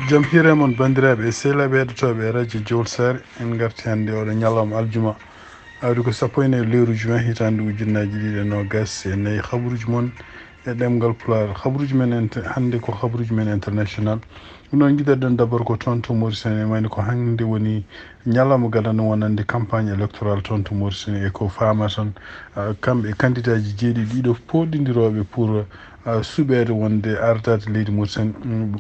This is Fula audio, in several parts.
jam hiire mon bandiraɓe e sehlaɓe heɗotoɓe radio Diol Sare en garti hannde oɗo ñalawma aljuma awdi ko 1 lewru juin hitande ujunnaji 2024 habaruji moon e ɗemgal pulaar habaruji men hannde ko habaruji men international ɗum noon guiɗirɗen d' abord ko toon to Mauritanie wayno ko hannde woni ñalawma gadano wonande campagne électoral toon to Mauritanie e ko fama tan kamɓe candidat ji jeeɗiɗi ɗiɗo poɗɗodiroɓe pour suɓede wonde ardade leydi Mauritanie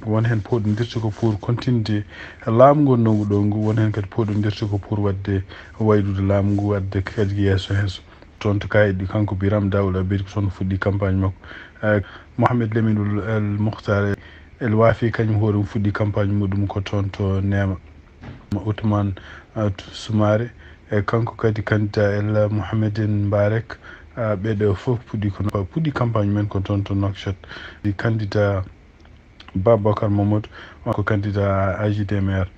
won hen poɗodirta ko pour continude laamu ngol nongu ɗo ngu won hen kadi poɗodirta ko pour wadde waylude laamu ngu wadde kadi yesso toon to kayit ɗi kanko Biram Dawul Abedi ko toon fuɗɗi campagne makko Mohamed Leminul El Mokhtar El Wafi kañum hoore fuɗɗi campagne muɗum ko toon to Nema Ousmane Soumaré e kanko kadi candidat El Mohamedine Mbarek ɓeɗo fof puɗɗi campagne men ko toon to Nouakchott ɗi candidat Babacar Mamadou ko candidat AJDMR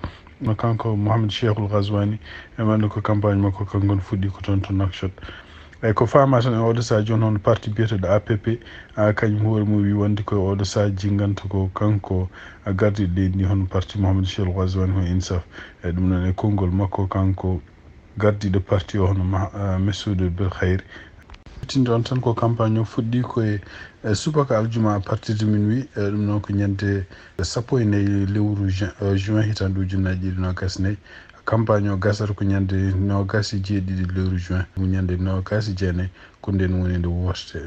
kanko Mohamed Cheikhul Ghazouani e wonde ko campagne makko kanko fuɗɗi ko toon to Nouakchott eyyi ko fama tan e oɗo saaha joni hono parti biyeteɗo APP kañum hoore mum wi wonde ko oɗo saaha jinganta ko kanko gardiɗo leydi ndi hono parti Mohamed Cheikhul Ghazouani ho INSAF eyyi ɗum noon e konngol makko kanko gardiɗo parti o hono Messoudou Belkhayri tinde on tan ko campagne o fuɗɗi koye subaka aljuma à partir de minuit ɗum noon ko ñande 14 lewru juin hitande ujunnaji 2024 campagne o gasata ko ñande 27 lewru juin ñande 29 ko nden woni nde woste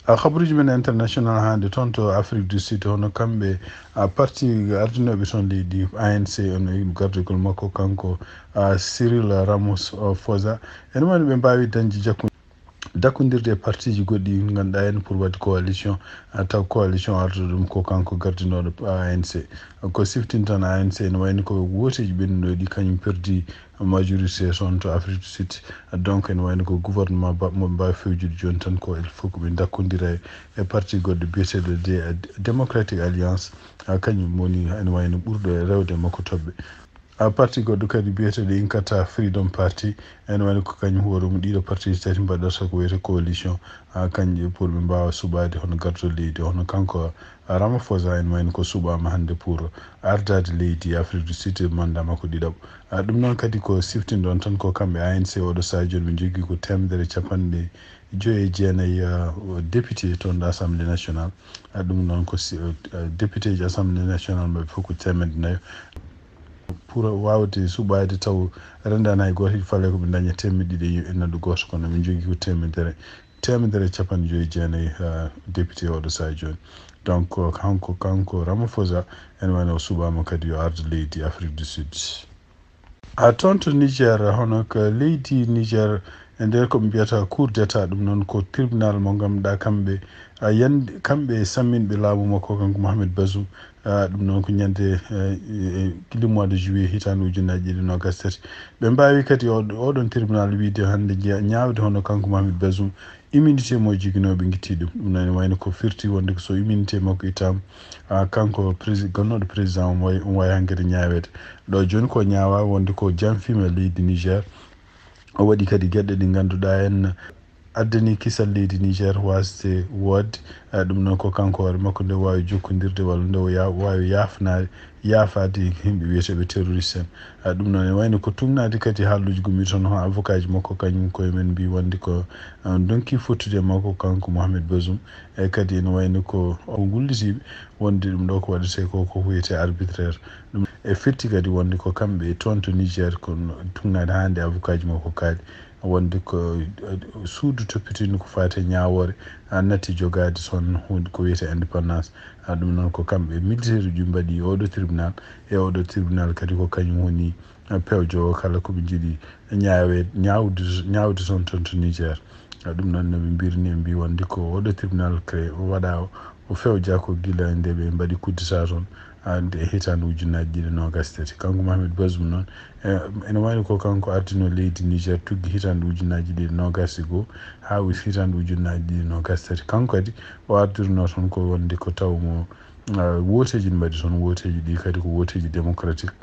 habaruji men international hande toon to Afrique du Sud hono kamɓe parti ardinoɓe toon leydi ANC ono gardugol makko kanko Cyril Ramos Foza ene woni ɓe mbawi dañde dakkodirde e parti ji goɗɗi ganduɗa hen pour wadde coalition taw coalition ardo ɗum ko kanko gardinoɗo ANC ko siftin tan ANC ne wayno ko woteji ɓennuɗo ɗi kañum perdi majorité toon to Afrique du Sud donc ene wayno ko gouvernement mo mbawi fewjude joni tan ko il faut ko ɓe dakkodira e parti goɗɗo biyeteɗo Democratic Alliance kañum woni ene wayno ɓurɗo rewde makko toɓɓe parti goɗɗo kadi biyeteɗo Inkatha Freedom Party ene wayno ko kañum hoore mum ɗiɗo parti ji tati mbaɗata ko wiyete coalition kañƴe pour ɓe mbawa suɓade hono gardo leydi hono kanko Ramaphosa ene wayno ko suɓama hannde pour ardade leydi Afrique du Sud mandat makko ɗiɗaɓo ɗum noon kadi ko siftinde on tan ko kamɓe ANC oɗo saaha joni ɓe jogui ko 159 député toon ɗo assemblée nationale ɗum noon ko député ji assemblée nationale maɓe fof ko 100 pour wawde suɓade taw rendani hay goto fale koɓe daña 200 e neɗɗo goto kono min jogui ko 159 député oɗo saaha joni donc kanko Ramaphosa ene wayno o suɓama kadi yo arde leydi Afrique du Sud toon to Niger hono ko leydi Niger e nder koɓe mbiyata cour d' état ɗum noon ko tribunal mo ganduɗa kamɓe samminɓe laamu makko kanko Mohamed Bazoum ɗum noon ko ñande le mois de juillet hitande ujunnaji 2023 ɓe mbawi kadi oɗon tribunal wiide hande ñawde hono kanko Mohamed Bazoum immunité mo jiguinoɓe guitti ɗum ɗum noon wayno ko firti wonde so immunité makko ittama kanko gonnoɗo président on wawi hankkadi ñawede ɗo joni ko ñawa wonde ko janfima leydi Niger o waɗi kadi gueɗɗe ɗi ganduɗa en addani kisal leydi Niger wasde wodde ɗum noon ko kanko hoore makko nde wawi jokkodirde walla nde wawi yaafade yimɓe wiyeteɓe terroriste en ɗum noon ne wayno ko tumnade kadi haalluji gummi toon ho avocat ji makko kañum koye men mbi wonde ko donki fottude makko kanko Mohamed Bazoum e kadi ene wayno ko gullitiɓe wonde ɗum ɗo ko waɗete ko wiyete arbitraire ɗum e firti kadi wonde ko kamɓe toon to Niger ko tumnade hande avocat ji makko kaali wonde ko suudu toppitino ko fate ñawore natti jogade toon hunde ko wiyete indépendance ɗum noon ko kamɓe militaire uji mbaɗi oɗo tribunal e oɗo tribunal kadi ko kañum woni pewjo kala koɓe jiiɗi ñawde toon to Niger ɗum noon noɓe mbirni mbi wonde ko oɗo tribunal créé waɗa o fewja ko guila nde ɓe mbaɗi kuddita toon e hitande ujunnaji 2023 kanko Mohamed Bazoum noon ene wayno ko kanko ardino leydi Niger tuggi hitande ujunnaji 2021 ha hitande ujunnaji 2023 kanko kadi o ardirno toon ko wonde ko tawmo woteji mbaɗi toon woteji ɗi kadi ko woteji démocratique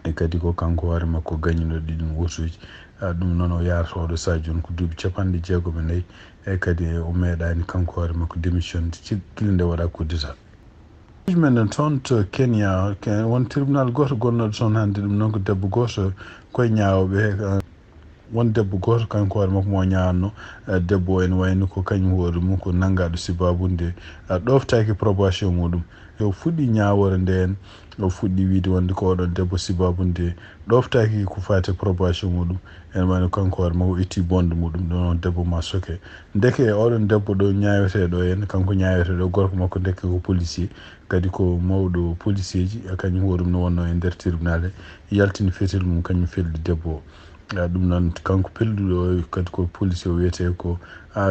e kadi ko kanko hoore makko gañinoɗo ɗiɗum wotoji ɗum noon o yarata oɗo saaha joni ko duuɓi 64 e kadi o meeɗani kanko hoore makko démission guila nde waɗa kuddita men toon to Kenya won tribunal goto gonnoɗo toon hannde ɗum noon ko debbo goto koye ñawoɓe won debbo goto kanko hoore makko mo ñawanno debbo ene wayno ko kañum hoore mum ko nanggaɗo sibabunde ɗoftaki probation muɗum yo fuɗɗi ñawore nden o fuɗɗi wiide wonde ko oɗon debbo sibabunde ɗoftaki ko fate probation muɗum ene wayno kanko hoore makko itti bonde muɗum ɗon on debbo ma soke deke oɗon debbo ɗo ñaweteɗo en kanko ñaweteɗo gorko makko deke ko policier kadi ko mawɗo policier ji kañum hoɗum no wonno e nder tribunal e yaltini fetel mum kañum felli debbo ɗum noon kanko pelluɗo kadi ko policier o wiyete ko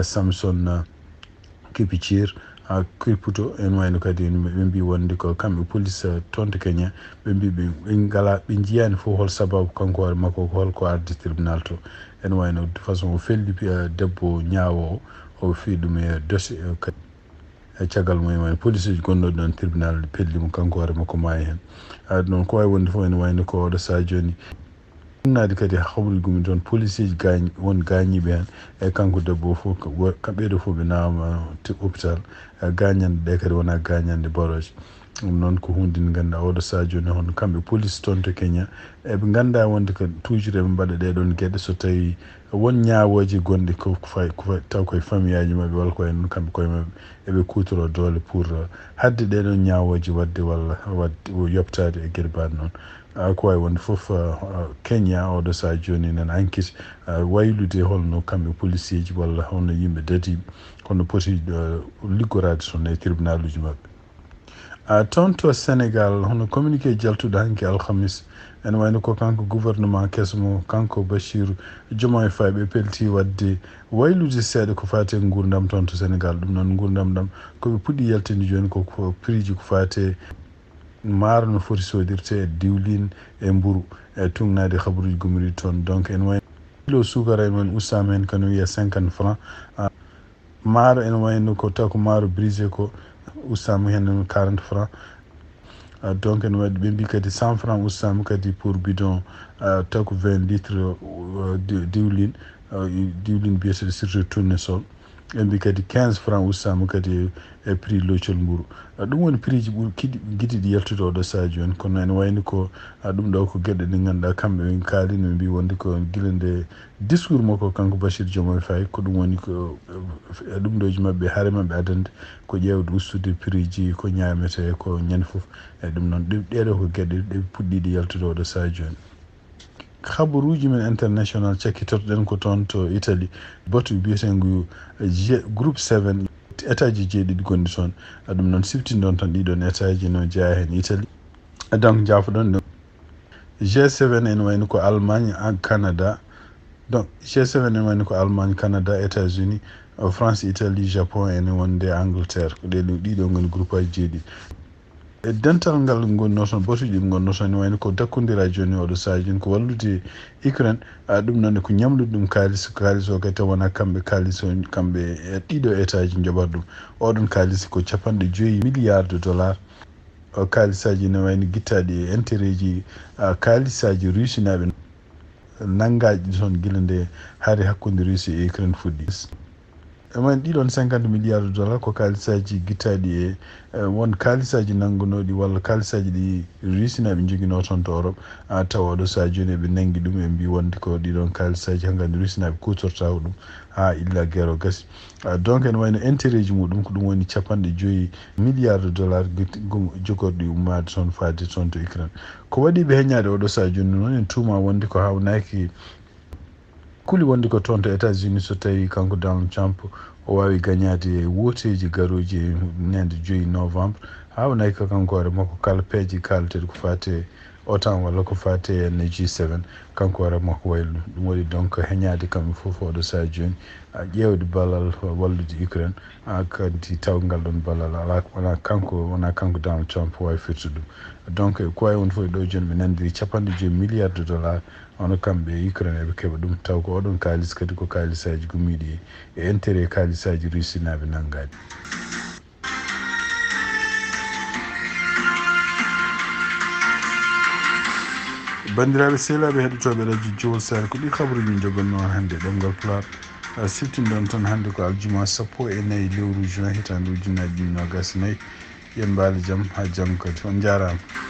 Samson Kipchir Kipputo en wayno kadi ɓe mbi wonde ko kamɓe police toon to Kenya ɓe mbi ɓe ngala ɓe jiyani fof hol sababu kanko hoore makko holko ardi tribunal to en wayno de façon o felli debbo ñaawo o fi ɗum e dossier e caggal mum wayno police uji gonnoɗo ɗon tribunal pellimo kanko hoore makko maayi hen ɗum ko wawi wonde fof ene wayno ko oɗo saha joni nade kadi habruji gumi toon policier ji won gañiɓe hen e kanko debbo o fof ɓeɗo fof ɓe nawama hôpital gañande ɗe kadi wona gañande baroje ɗum noon ko hunde nde ganduɗa oɗo saha joni hono kamɓe police toon to Kenya eɓe ganda wonde ko toujours eɓe mbaɗa ɗeɗon gueɗe so tawi won ñawoji gonɗe taw koye famille aji mabɓe walla koye noon kamɓe koye mabɓe eɓe kutoro doole pour hadde ɗeɗon ñawoji wadde walla yoptade e gueɗe mbaɗe noon ko wawi wonde foof Kenya oɗo saha joni nana enquête waylude holno kamɓe policier ji walla holno yimɓe dadiɓe holno poti liggorade toon e tribunal uji mabɓe toon to Sénégal hono communiqué jaltuɗo hanki alhamis ene wayno ko kanko gouvernement kesmo kanko Bachir Diomaye Faye ɓe pelti wadde waylude seeɗa ko fate gurdam toon to Sénégal ɗum noon gurdam ɗam koɓe puɗɗi yaltinde joni ko prix ji ko fate maaro no foti sodirte e diwlin e mburu e tungnade habaruji gumiri toon donc en wayno kilo sukara en wayno ustama hen kano wiya 50 francs maaro en wayno ko taw ko maaro brisé ko ustama hen 40 francs donc en waɗi ɓe mbi kadi 100 francs ustama kadi pour bidon taw ko 20 litres diwlin biyeteɗo surtout tournesol ɓe mbi kadi 15 francs ustama kadi e prix loccol mburu ɗum woni prix ji giɗiɗi yaltude oɗo saha joni kono ene wayni ko ɗum ɗo ko gueɗe ɗe ganduɗa kamɓe ɓe kaalino ɓe mbi wonde ko guila nde discours makko kanko Bachir Diomaye Faye ko ɗum woni ko ɗum ɗoji mabɓe haare mabɓe adande ko ƴewde ustude prix ji ko ñamete ko ñande foof e ɗum noon ɗeɗo ko gueɗe ɗe puɗɗiɗe yaltude oɗo saha joni habaruji men international cakkitotoɗen ko toon to Italie batu biyetengo groupe 7 état ji jeeɗiɗi gonɗi toon ɗum noon siftindon tan ɗiɗon état ji no jeeya hen Italie donc jafoɗon G7 en wayno ko Allemagne Canada donc G7 en wayno ko Allemagne Canada États-Unis France Italie Japon ene wonde Angleterre ko ɗiɗo goni groupe aji jeeɗiɗi e dental ngal gonno toon batuji ɗi gonno toon ne wayno ko dakkodira joni oɗo saha joni ko wallude Ukraine ɗum noon ko ñamlude ɗum kalis o kadi taw wona kamɓe kalis o kamɓe e ɗiɗo état ji joɓata ɗum oɗon kalis ko 5 milliards de dollars kalisaji ne wayno guittaɗi e intérêt ji kalisaji Russie naɓe nanggaji toon guila nde haari hakkude Russie e Ukraine fuɗɗi wayno ɗiɗon 50 milliards de dollars ko kalisaji guittaɗi e won kalisaji nanggunoɗi walla kalisaji ɗi Russie-naɓe joguino toon to Europe tawa oɗo saha joni eɓe nangui ɗum ɓe mbi wonde ko ɗiɗon kalisaji hankkadi Russie-naɓe kutorta ko ɗum ha illa guerre o gasi donc ene wayno intérêt ji muɗum ko ɗum woni 5 milliards de dollars jogorɗi ummade toon fadde toon to Ukraine ko waɗi ɓe heññade oɗo saha joni noon en tuma wonde ko hawnaki kuli wonde ko toon to États-Unis so tawi kanko Donald Trump o wawi gagnade woteji garoji ñande 5 novembre hawnaki ko kanko hoore makko kala peeje kalateɗe ko fate OTAN walla ko fate en G7 kanko hoore makko waylu ɗum waɗi donc heñade kamɓe foof oɗo saha joni ƴewde ballal wallude Ukraine kadi taw ngal ɗon ballal ala wona kanko Donald Trump wawi firtude ɗum donc ko wawi won fof ɗo joni ɓe nandiri 5 milliards de dollars hono kamɓe Ukraine eɓe keeɓa ɗum taw ko oɗon kalis kadi ko kalisaji gummiɗi e intérêt kalisaji Russie naɓe nanggade bandiraɓe sehlaɓe heɗotoɓe radio Jowol Sare ko ɗi habaruji min jogonno hannde ɗemgal Pulaar siftinɗon toon hannde ko aljuma 14 lewru juin hitande 2024 yen mbaali jam ha jam kadi on jarama.